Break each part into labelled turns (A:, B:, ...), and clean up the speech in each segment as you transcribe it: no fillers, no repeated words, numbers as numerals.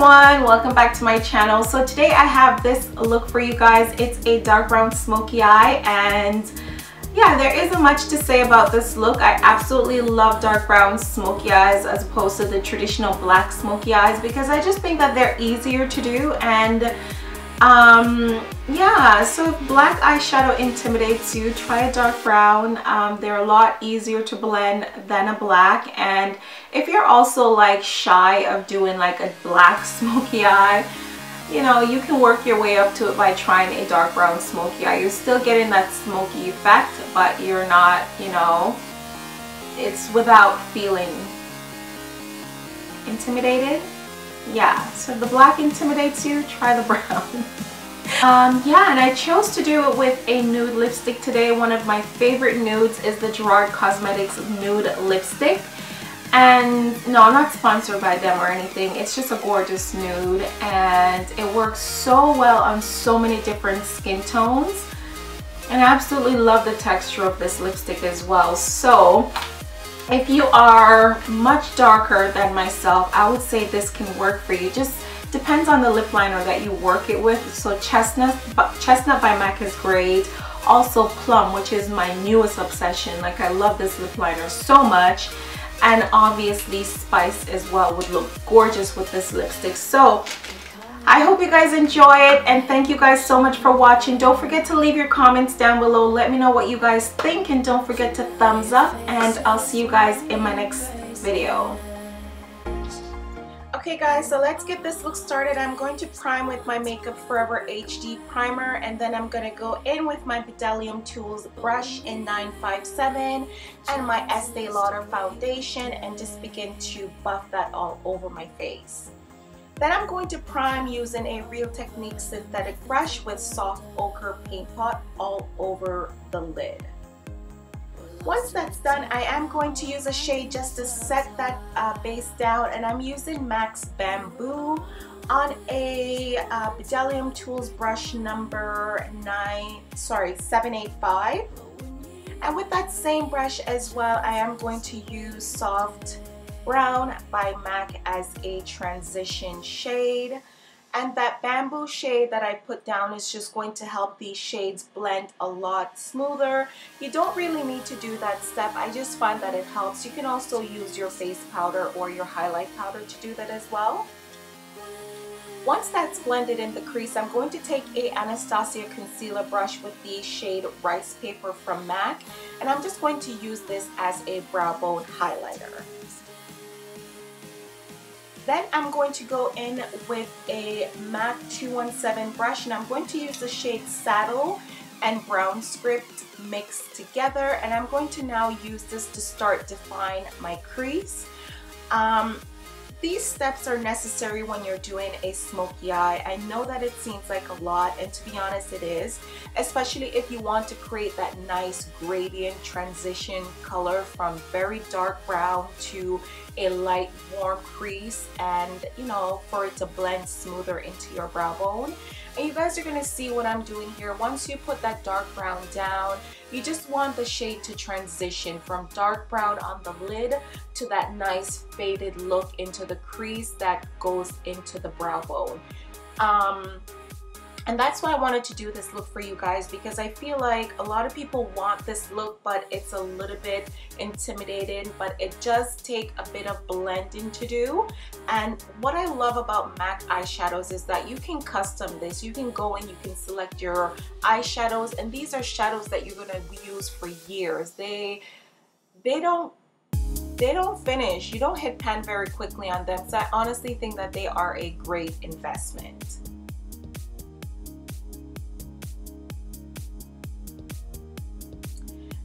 A: everyone, welcome back to my channel. So today I have this look for you guys. It's a dark brown smoky eye, and yeah, there isn't much to say about this look. I absolutely love dark brown smoky eyes as opposed to the traditional black smoky eyes because I just think that they're easier to do. And yeah, so if black eyeshadow intimidates you, try a dark brown. They're a lot easier to blend than a black. And if you're also like shy of doing like a black smoky eye, you know, you can work your way up to it by trying a dark brown smoky eye. You're still getting that smoky effect, but you're not, you know, it's without feeling intimidated. Yeah, so if the black intimidates you, try the brown. Yeah, and I chose to do it with a nude lipstick today. One of my favorite nudes is the Gerard Cosmetics nude lipstick. And no, I'm not sponsored by them or anything. It's just a gorgeous nude, and it works so well on so many different skin tones. And I absolutely love the texture of this lipstick as well. So if you are much darker than myself, I would say this can work for you. Just depends on the lip liner that you work it with. So Chestnut by MAC is great. Also Plum, which is my newest obsession. Like, I love this lip liner so much. And obviously Spice as well would look gorgeous with this lipstick. So I hope you guys enjoy it, and thank you guys so much for watching. Don't forget to leave your comments down below. Let me know what you guys think, and don't forget to thumbs up, and I'll see you guys in my next video. Okay guys, so let's get this look started. I'm going to prime with my Makeup Forever HD primer, and then I'm going to go in with my Vitalumiere Tools brush in 957 and my Estee Lauder foundation, and just begin to buff that all over my face. Then I'm going to prime using a Real Techniques synthetic brush with soft ochre paint pot all over the lid. Once that's done, I am going to use a shade just to set that base down, and I'm using MAC's Bamboo on a Vitalumiere Tools brush number 785. And with that same brush as well, I am going to use Soft Brown by MAC as a transition shade. And that Bamboo shade that I put down is just going to help these shades blend a lot smoother. You don't really need to do that step. I just find that it helps. You can also use your face powder or your highlight powder to do that as well. Once that's blended in the crease, I'm going to take a Anastasia concealer brush with the shade Rice Paper from MAC. And I'm just going to use this as a brow bone highlighter. Then I'm going to go in with a MAC 217 brush, and I'm going to use the shade Saddle and Brown Script mixed together, and I'm going to now use this to start define my crease. These steps are necessary when you're doing a smoky eye. I know that it seems like a lot, and to be honest it is, especially if you want to create that nice gradient transition color from very dark brown to a light warm crease, and you know, for it to blend smoother into your brow bone. And you guys are going to see what I'm doing here. Once you put that dark brown down, you just want the shade to transition from dark brown on the lid to that nice faded look into the crease that goes into the brow bone. And that's why I wanted to do this look for you guys, because I feel like a lot of people want this look, but it's a little bit intimidating, but it does take a bit of blending to do. And what I love about MAC eyeshadows is that you can custom this. You can go and you can select your eyeshadows, and these are shadows that you're going to use for years. They don't finish. You don't hit pan very quickly on them, so I honestly think that they are a great investment.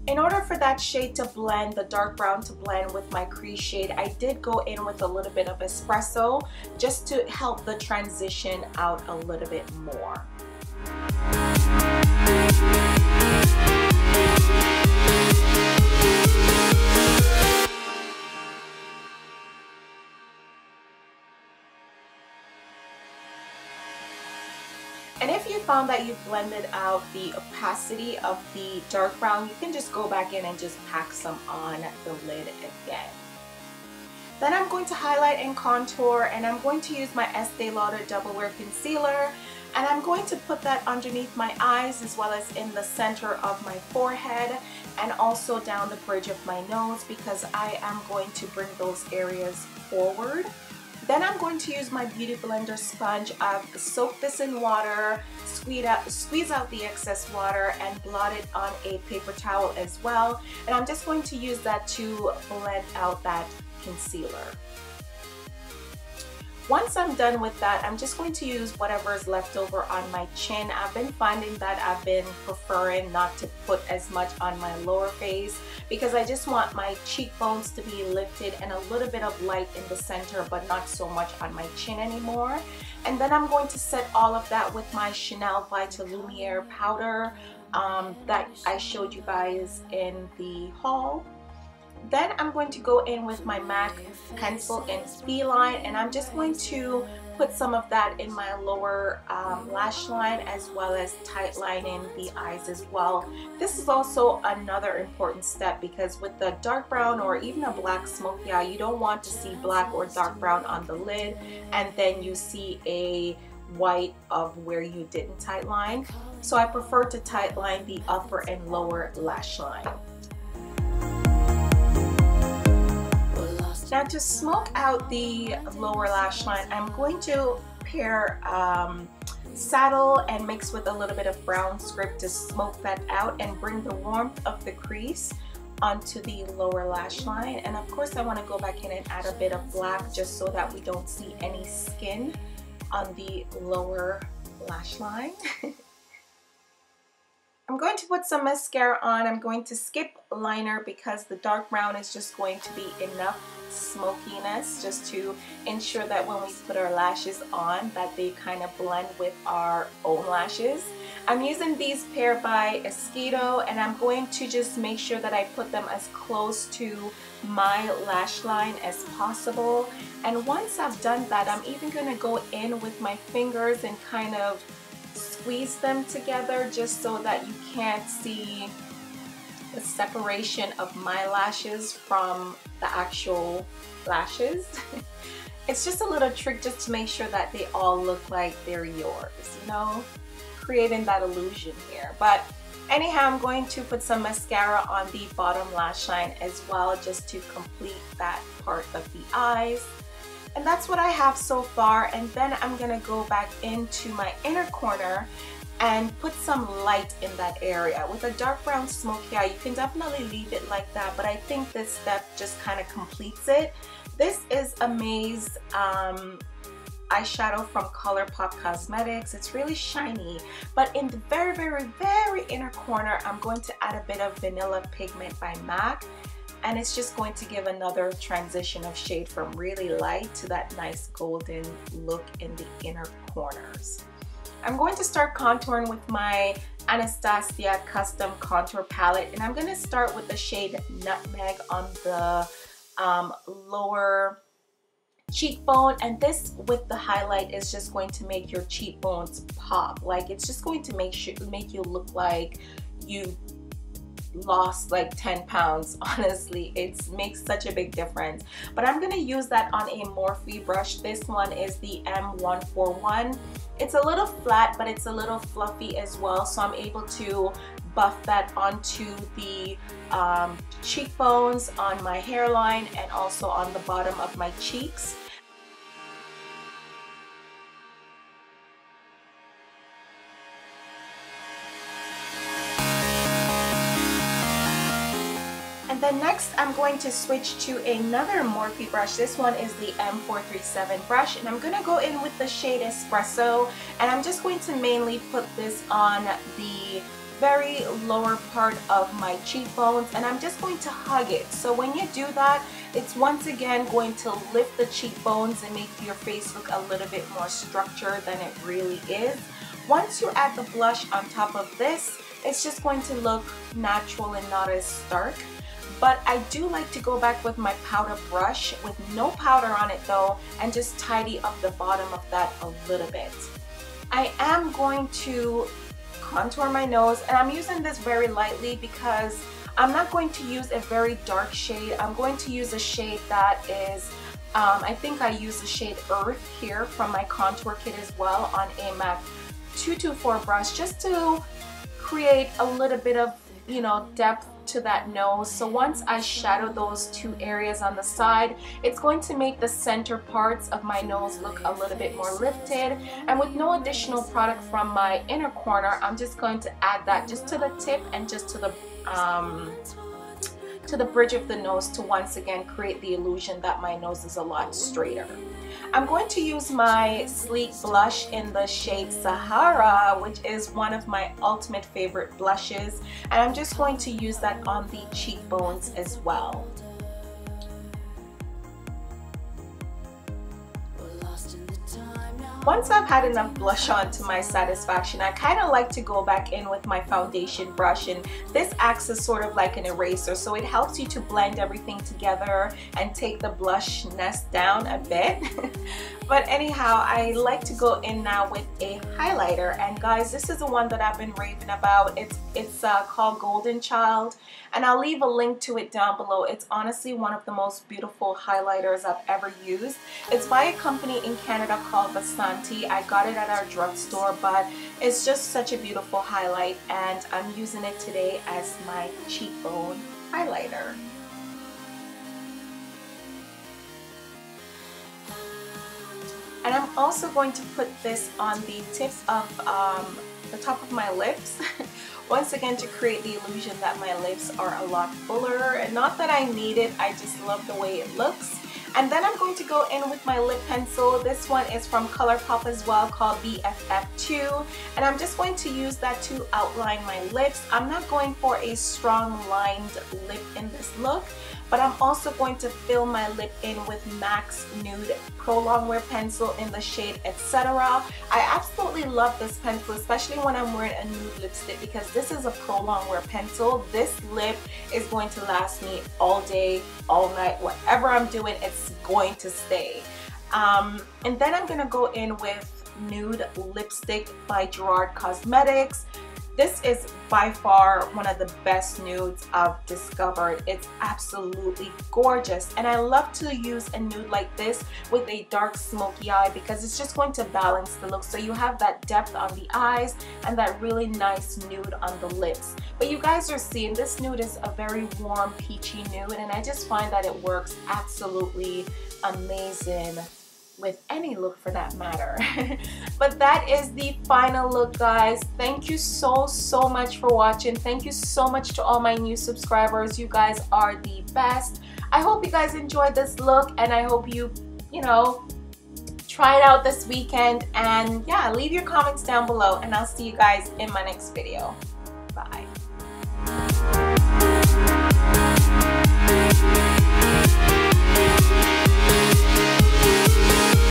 A: In order for that shade to blend, the dark brown to blend with my crease shade, I did go in with a little bit of espresso just to help the transition out a little bit more. And if you found that you blended out the opacity of the dark brown, you can just go back in and just pack some on the lid again. Then I'm going to highlight and contour, and I'm going to use my Estee Lauder Double Wear Concealer, and I'm going to put that underneath my eyes as well as in the center of my forehead and also down the bridge of my nose, because I am going to bring those areas forward. Then I'm going to use my Beauty Blender sponge. I've soaked this in water, squeeze out the excess water, and blot it on a paper towel as well. And I'm just going to use that to blend out that concealer. Once I'm done with that, I'm just going to use whatever is left over on my chin. I've been finding that I've been preferring not to put as much on my lower face because I just want my cheekbones to be lifted and a little bit of light in the center, but not so much on my chin anymore. And then I'm going to set all of that with my Chanel Vitalumiere powder that I showed you guys in the haul. Then I'm going to go in with my MAC pencil in Feline, and I'm just going to put some of that in my lower lash line as well as tight lining the eyes as well. This is also another important step because with the dark brown or even a black smoky eye, you don't want to see black or dark brown on the lid and then you see a white of where you didn't tight line. So I prefer to tight line the upper and lower lash line. Now to smoke out the lower lash line, I'm going to pair saddle and mix with a little bit of brown script to smoke that out and bring the warmth of the crease onto the lower lash line. And of course I want to go back in and add a bit of black just so that we don't see any skin on the lower lash line. I'm going to put some mascara on. I'm going to skip liner because the dark brown is just going to be enough smokiness just to ensure that when we put our lashes on that they kind of blend with our own lashes. I'm using these pair by Esquido, and I'm going to just make sure that I put them as close to my lash line as possible. And once I've done that, I'm even going to go in with my fingers and kind of squeeze them together just so that you can't see the separation of my lashes from the actual lashes. It's just a little trick just to make sure that they all look like they're yours, you know, creating that illusion here. But anyhow, I'm going to put some mascara on the bottom lash line as well just to complete that part of the eyes. And that's what I have so far, and then I'm gonna go back into my inner corner and put some light in that area. With a dark brown smoky eye, you can definitely leave it like that, but I think this step just kind of completes it. This is Amaze eyeshadow from Colourpop Cosmetics. It's really shiny, but in the very, very, very inner corner, I'm going to add a bit of Vanilla Pigment by MAC. And it's just going to give another transition of shade from really light to that nice golden look in the inner corners. I'm going to start contouring with my Anastasia custom contour palette, and I'm going to start with the shade Nutmeg on the lower cheekbone, and this with the highlight is just going to make your cheekbones pop. Like, it's just going to make you look like you lost like 10 pounds. Honestly, it makes such a big difference. But I'm gonna use that on a Morphe brush. This one is the M141. It's a little flat, but it's a little fluffy as well, so I'm able to buff that onto the cheekbones, on my hairline, and also on the bottom of my cheeks. And then next I'm going to switch to another Morphe brush. This one is the M437 brush, and I'm going to go in with the shade Espresso, and I'm just going to mainly put this on the very lower part of my cheekbones, and I'm just going to hug it. So when you do that, it's once again going to lift the cheekbones and make your face look a little bit more structured than it really is. Once you add the blush on top of this, it's just going to look natural and not as stark. But I do like to go back with my powder brush with no powder on it though, and just tidy up the bottom of that a little bit. I am going to contour my nose, and I'm using this very lightly because I'm not going to use a very dark shade. I'm going to use a shade that is, I think I use the shade Earth here from my contour kit as well on a MAC 224 brush, just to create a little bit of, you know, depth to that nose. So once I shadow those two areas on the side, it's going to make the center parts of my nose look a little bit more lifted. And with no additional product from my inner corner, I'm just going to add that just to the tip and just to the bridge of the nose to once again create the illusion that my nose is a lot straighter. I'm going to use my sleek blush in the shade Sahara, which is one of my ultimate favorite blushes, and I'm just going to use that on the cheekbones as well. Once I've had enough blush on to my satisfaction, I kind of like to go back in with my foundation brush, and this acts as sort of like an eraser, so it helps you to blend everything together and take the blushness down a bit. But anyhow, I like to go in now with a highlighter, and guys, this is the one that I've been raving about. It's called Golden Child, and I'll leave a link to it down below. It's honestly one of the most beautiful highlighters I've ever used. It's by a company in Canada called Vasanti. I got it at our drugstore, but it's just such a beautiful highlight, and I'm using it today as my cheekbone highlighter. And I'm also going to put this on the tips of the top of my lips. Once again, to create the illusion that my lips are a lot fuller. And not that I need it, I just love the way it looks. And then I'm going to go in with my lip pencil. This one is from Colourpop as well, called BFF2. And I'm just going to use that to outline my lips. I'm not going for a strong lined lip in this look, but I'm also going to fill my lip in with MAC's Nude Pro Longwear pencil in the shade Etcetera. I absolutely love this pencil, especially when I'm wearing a nude lipstick, because this is a Pro Longwear pencil. This lip is going to last me all day, all night, whatever I'm doing, it's going to stay. And then I'm gonna go in with Nude lipstick by Gerard Cosmetics. This is by far one of the best nudes I've discovered. It's absolutely gorgeous, and I love to use a nude like this with a dark smoky eye, because it's just going to balance the look, so you have that depth on the eyes and that really nice nude on the lips. But you guys are seeing this nude is a very warm peachy nude, and I just find that it works absolutely amazing with any look for that matter. But that is the final look, guys. Thank you so much for watching. Thank you so much to all my new subscribers. You guys are the best. I hope you guys enjoyed this look, and I hope you know, try it out this weekend. And yeah, leave your comments down below, and I'll see you guys in my next video. Bye.